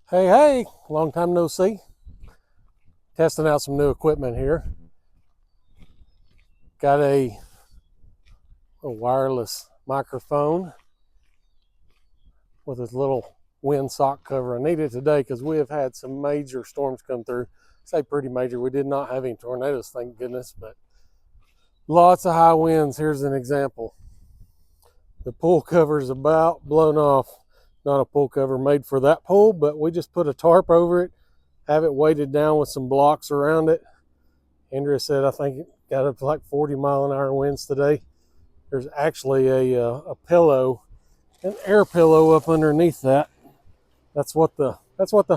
Hey, long time no see. Testing out some new equipment here. Got a wireless microphone with this little windsock cover. I need it today because we have had some major storms come through. I say pretty major. We did not have any tornadoes, thank goodness, but lots of high winds. Here's an example. The pool cover is about blown off. Not a pool cover made for that pool, but we just put a tarp over it, have it weighted down with some blocks around it. Andrea said I think it got up to like 40-mile-an-hour winds today. There's actually a pillow, an air pillow up underneath that. That's what the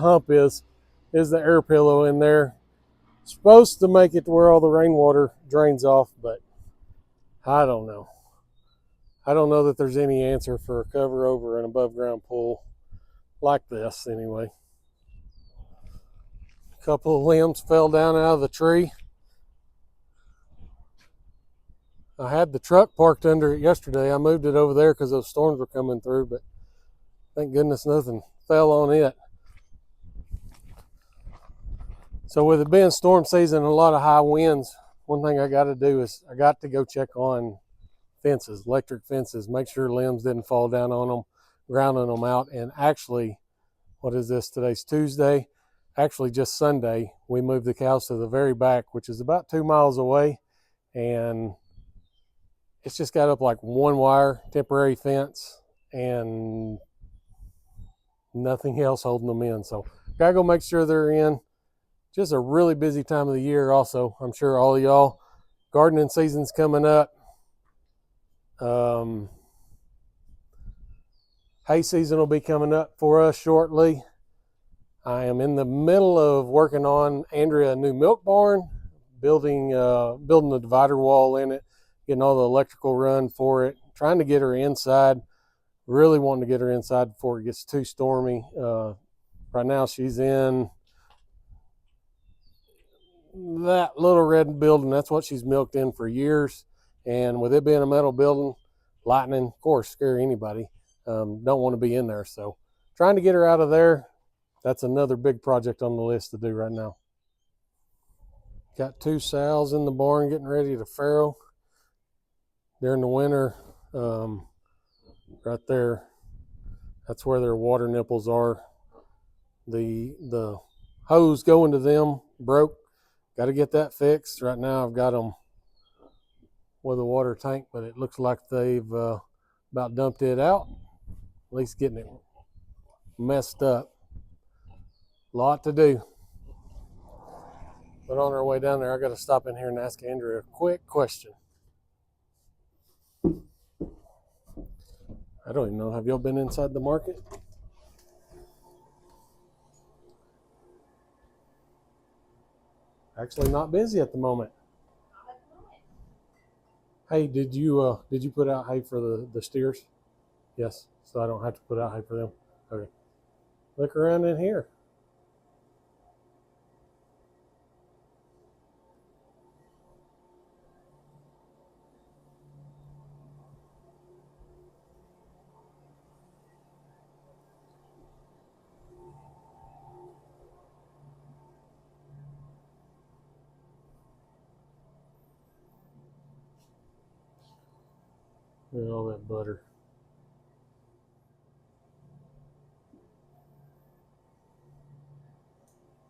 hump is the air pillow in there. Supposed to make it to where all the rainwater drains off, but I don't know. I don't know that there's any answer for a cover over an above ground pool like this anyway. A couple of limbs fell down out of the tree. I had the truck parked under it yesterday. I moved it over there because those storms were coming through, but thank goodness nothing fell on it. So with it being storm season and a lot of high winds, one thing I got to do is I got to go check on fences, electric fences, make sure limbs didn't fall down on them, grounding them out. And actually, what is this? Today's Tuesday. Actually, just Sunday, we moved the cows to the very back, which is about 2 miles away. And it's just got up like one wire, temporary fence, and nothing else holding them in. So gotta go make sure they're in. Just a really busy time of the year also. I'm sure all of y'all, gardening season's coming up. Hay season will be coming up for us shortly. I am in the middle of working on Andrea a new milk barn, building a divider wall in it, getting all the electrical run for it, trying to get her inside, really wanting to get her inside before it gets too stormy. Right now she's in that little red building. That's what she's milked in for years. And with it being a metal building, lightning, of course, scare anybody. Don't want to be in there. So trying to get her out of there. That's another big project on the list to do right now. Got 2 sows in the barn getting ready to farrow during the winter. Right there, that's where their water nipples are. The hose going to them broke. Got to get that fixed. Right now I've got them with a water tank, but it looks like they've about dumped it out, at least getting it messed up. Lot to do. But on our way down there, I got to stop in here and ask Andrea a quick question. I don't even know. Have y'all been inside the market? Actually, not busy at the moment. Hey, did you put out hay for the steers? Yes, so I don't have to put out hay for them. Okay. Look around in here. Look at all that butter.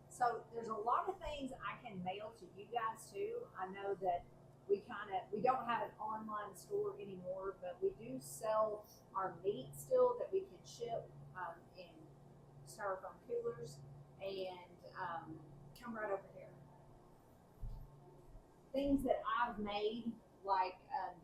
So there's a lot of things I can mail to you guys too. I know that we don't have an online store anymore, but we do sell our meat still that we can ship in styrofoam coolers and come right over here. Things that I've made, like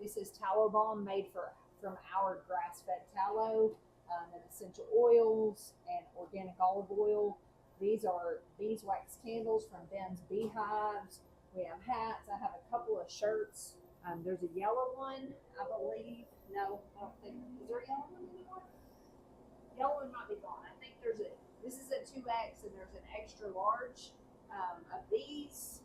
this is tallow balm made from our grass-fed tallow, and essential oils and organic olive oil. These are beeswax candles from Ben's Beehives. We have hats. I have a couple of shirts. There's a yellow one, I believe. No, I don't think. Is there a yellow one anymore? Yellow one might be gone. I think this is a 2X and there's an extra large of these.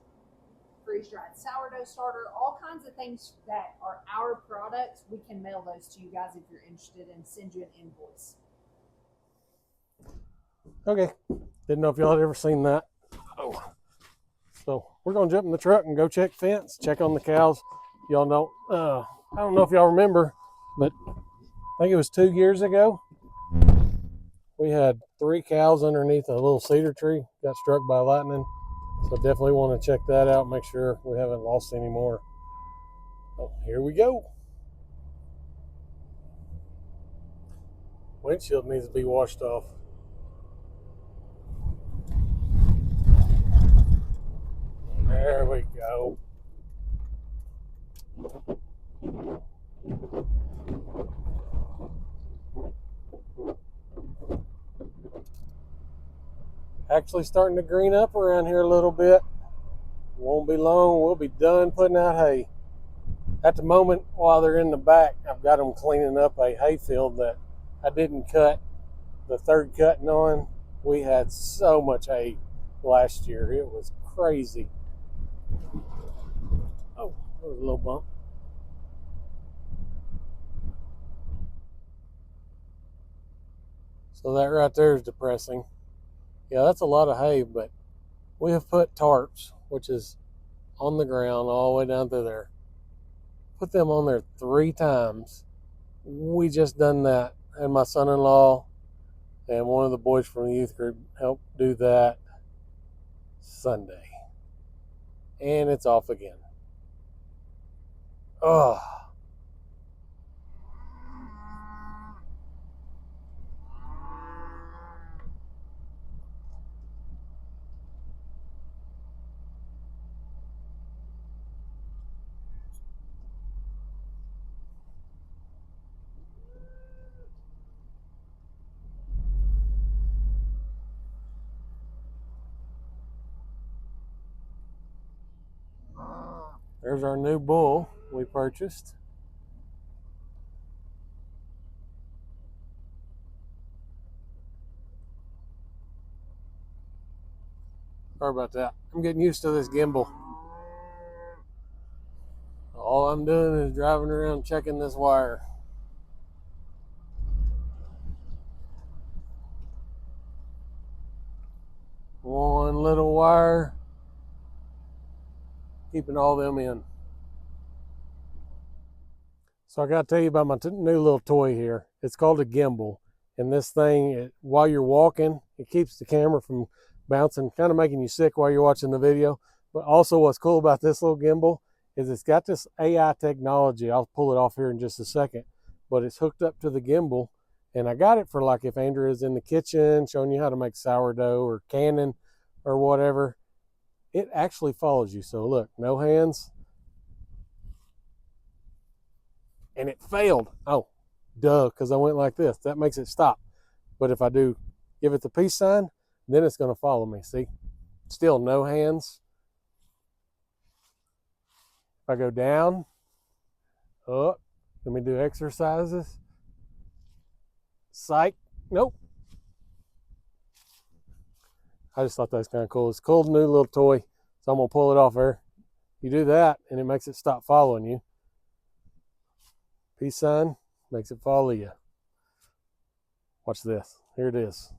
Freeze dried sourdough starter, all kinds of things that are our products. We can mail those to you guys if you're interested and send you an invoice. Okay, didn't know if y'all had ever seen that. Oh, so we're gonna jump in the truck and go check fence, check on the cows. Y'all know, I don't know if y'all remember, but I think it was 2 years ago. We had 3 cows underneath a little cedar tree, got struck by lightning. So definitely want to check that out, make sure we haven't lost any more. Oh, here we go. Windshield needs to be washed off. There we go. Actually starting to green up around here a little bit. Won't be long, we'll be done putting out hay. At the moment, while they're in the back, I've got them cleaning up a hay field that I didn't cut the third cutting on. We had so much hay last year. It was crazy. Oh, there was a little bump. So that right there is depressing. Yeah, that's a lot of hay, but we have put tarps, which is on the ground all the way down through there. Put them on there 3 times. We just done that. And my son-in-law and one of the boys from the youth group helped do that Sunday. And it's off again. Oh. There's our new bull we purchased. Sorry about that. I'm getting used to this gimbal. All I'm doing is driving around checking this wire. One little wire, keeping all them in. So I got to tell you about my new little toy here. It's called a gimbal. And this thing, while you're walking, it keeps the camera from bouncing, kind of making you sick while you're watching the video. But also what's cool about this little gimbal is it's got this AI technology. I'll pull it off here in just a second. But it's hooked up to the gimbal. And I got it for like if Andrea is in the kitchen showing you how to make sourdough or canning or whatever. It actually follows you. So look, no hands. And it failed. Oh, duh, because I went like this. That makes it stop. But if I do give it the peace sign, then it's going to follow me. See? Still no hands. If I go down, up, let me do exercises. Psych. Nope. I just thought that was kind of cool. It's a cool new little toy. So I'm going to pull it off there. You do that, and it makes it stop following you. Peace sign makes it follow you. Watch this. Here it is.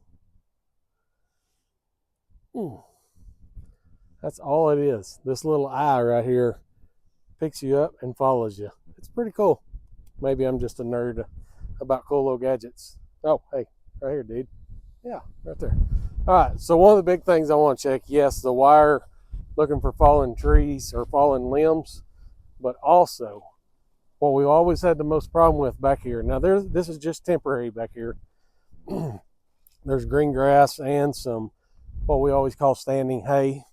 That's all it is. This little eye right here picks you up and follows you. It's pretty cool. Maybe I'm just a nerd about cool little gadgets. Oh, hey, right here, dude. Yeah, right there. All right, so one of the big things I want to check, yes, the wire, looking for fallen trees or fallen limbs, but also what we always had the most problem with back here. Now, this is just temporary back here. There's green grass and some what we always call standing hay.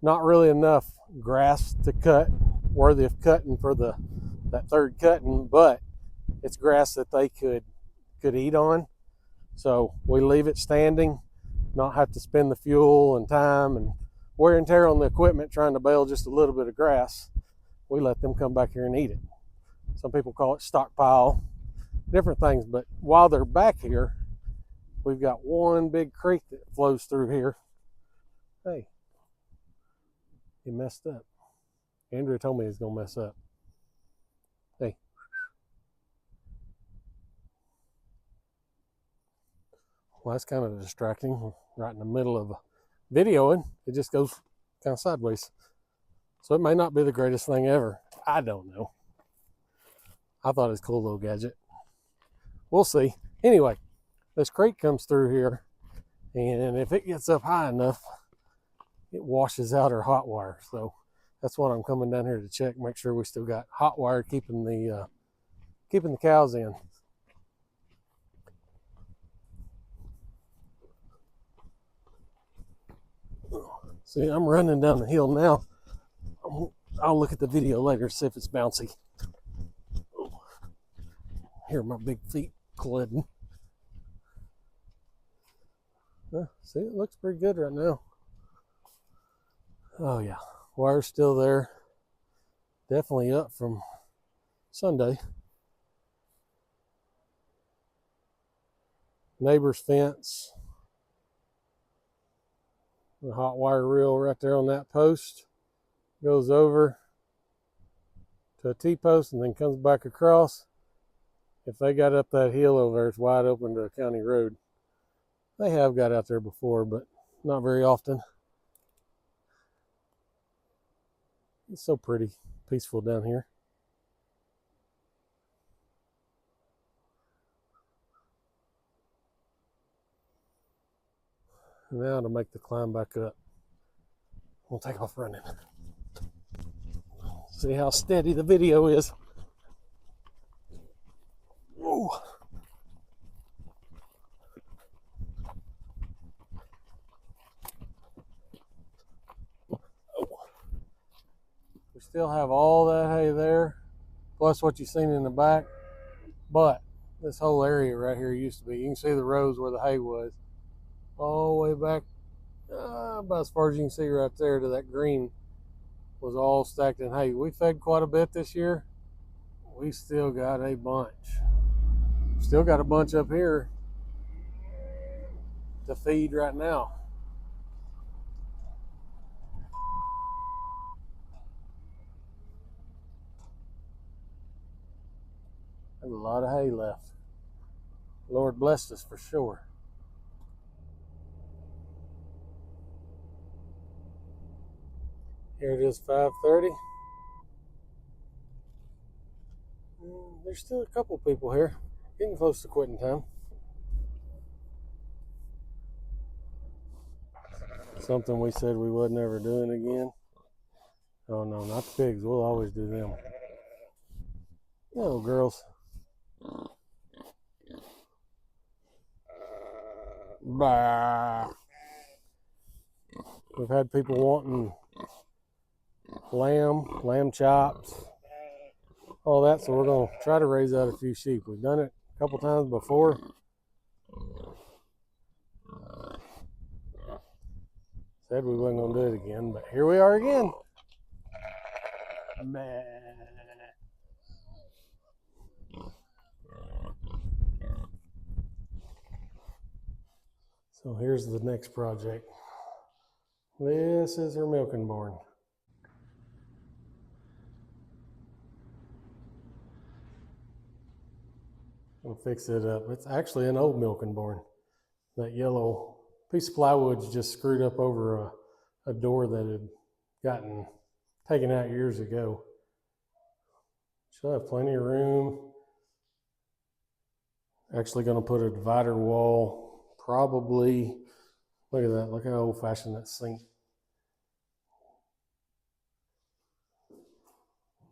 Not really enough grass to cut, worthy of cutting for that third cutting, but it's grass that they could eat on. So we leave it standing, not have to spend the fuel and time and wear and tear on the equipment trying to bale just a little bit of grass. We let them come back here and eat it. Some people call it stockpile, different things. But while they're back here, we've got one big creek that flows through here. Hey, he messed up. Andrea told me he's going to mess up. Hey. Well, that's kind of distracting. Right in the middle of videoing, it just goes kind of sideways. So it may not be the greatest thing ever. I don't know. I thought it was a cool little gadget. We'll see. Anyway, this creek comes through here, and if it gets up high enough, it washes out our hot wire. So that's what I'm coming down here to check, make sure we still got hot wire keeping the cows in. See, I'm running down the hill now. I'll look at the video later to see if it's bouncy. Hear my big feet colliding. See, it looks pretty good right now. Oh yeah, wire's still there. Definitely up from Sunday. Neighbor's fence. The hot wire reel right there on that post goes over to a T-post and then comes back across. If they got up that hill over there, it's wide open to a county road. They have got out there before, but not very often. It's so pretty, peaceful down here. Now to make the climb back up, we'll take off running. See how steady the video is. Whoa. We still have all that hay there, plus what you've seen in the back, but this whole area right here used to be, you can see the rows where the hay was, all the way back about as far as you can see right there to that green was all stacked in hay. We fed quite a bit this year. We still got a bunch. Still got a bunch up here to feed right now. There's a lot of hay left. Lord blessed us for sure. Here it is, 5:30. There's still a couple people here. Getting close to quitting time. Something we said we wasn't ever doing again. Oh no, not the pigs. We'll always do them. No, girls. Bah. We've had people wanting lamb chops, all that, so we're going to try to raise out a few sheep. We've done it a couple times before. Said we wasn't going to do it again, but here we are again. Bah. So here's the next project. This is her milking barn. I'll fix it up. It's actually an old milking barn. That yellow piece of plywood's just screwed up over a door that had gotten taken out years ago. She'll have plenty of room. Actually going to put a divider wall, probably. Look at that, look how old fashioned that sink.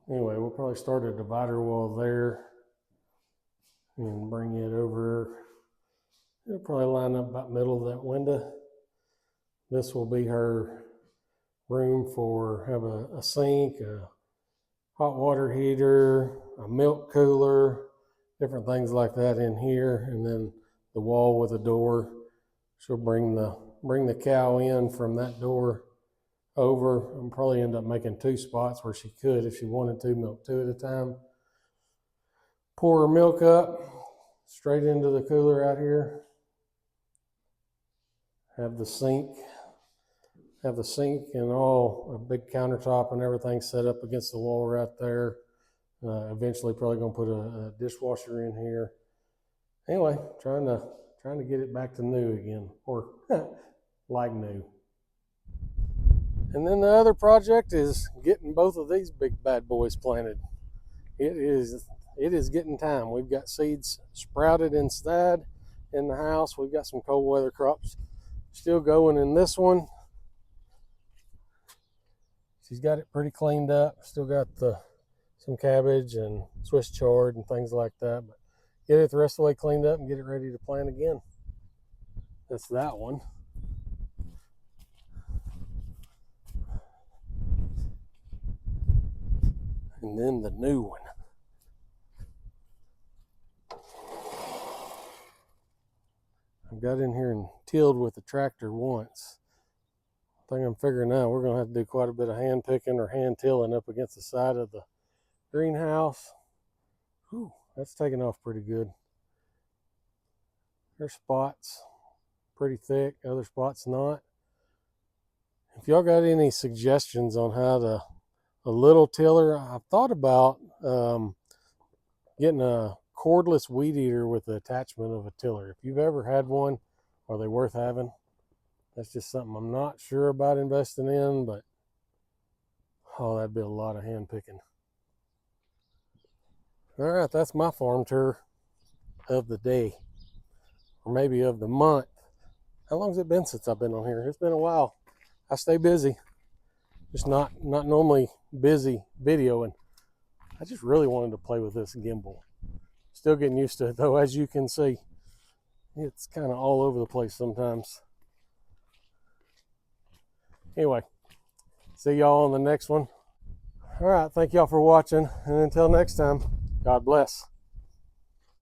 Anyway, we'll probably start a divider wall there and bring it over. It'll probably line up about middle of that window. This will be her room for, have a sink, a hot water heater, a milk cooler, different things like that in here, and then the wall with a door. She'll bring the cow in from that door over, and probably end up making two spots where she could, if she wanted to, milk two at a time. Pour her milk up straight into the cooler out here. Have the sink and all, a big countertop and everything set up against the wall right there. Eventually probably going to put a dishwasher in here. Anyway, trying to Trying to get it back to new again, or like new. And then the other project is getting both of these big bad boys planted. It is getting time. We've got seeds sprouted inside in the house. We've got some cold weather crops still going in this one. She's got it pretty cleaned up. Still got some cabbage and Swiss chard and things like that. But get it the rest of the way cleaned up and get it ready to plant again. That's that one. And then the new one. I've got in here and tilled with the tractor once. I think I'm figuring out we're going to have to do quite a bit of hand picking or hand tilling up against the side of the greenhouse. Whew, that's taking off pretty good. There's spots pretty thick, other spots not. If y'all got any suggestions on how to, a little tiller, I've thought about getting a cordless weed eater with the attachment of a tiller. If you've ever had one, are they worth having? That's just something I'm not sure about investing in, but oh, that'd be a lot of hand picking. All right, that's my farm tour of the day, or maybe of the month. How long has it been since I've been on here? It's been a while. I stay busy, just not normally busy videoing. I just really wanted to play with this gimbal. Still getting used to it though, as you can see. It's kind of all over the place sometimes. Anyway, see y'all on the next one. All right, thank y'all for watching, and until next time, God bless.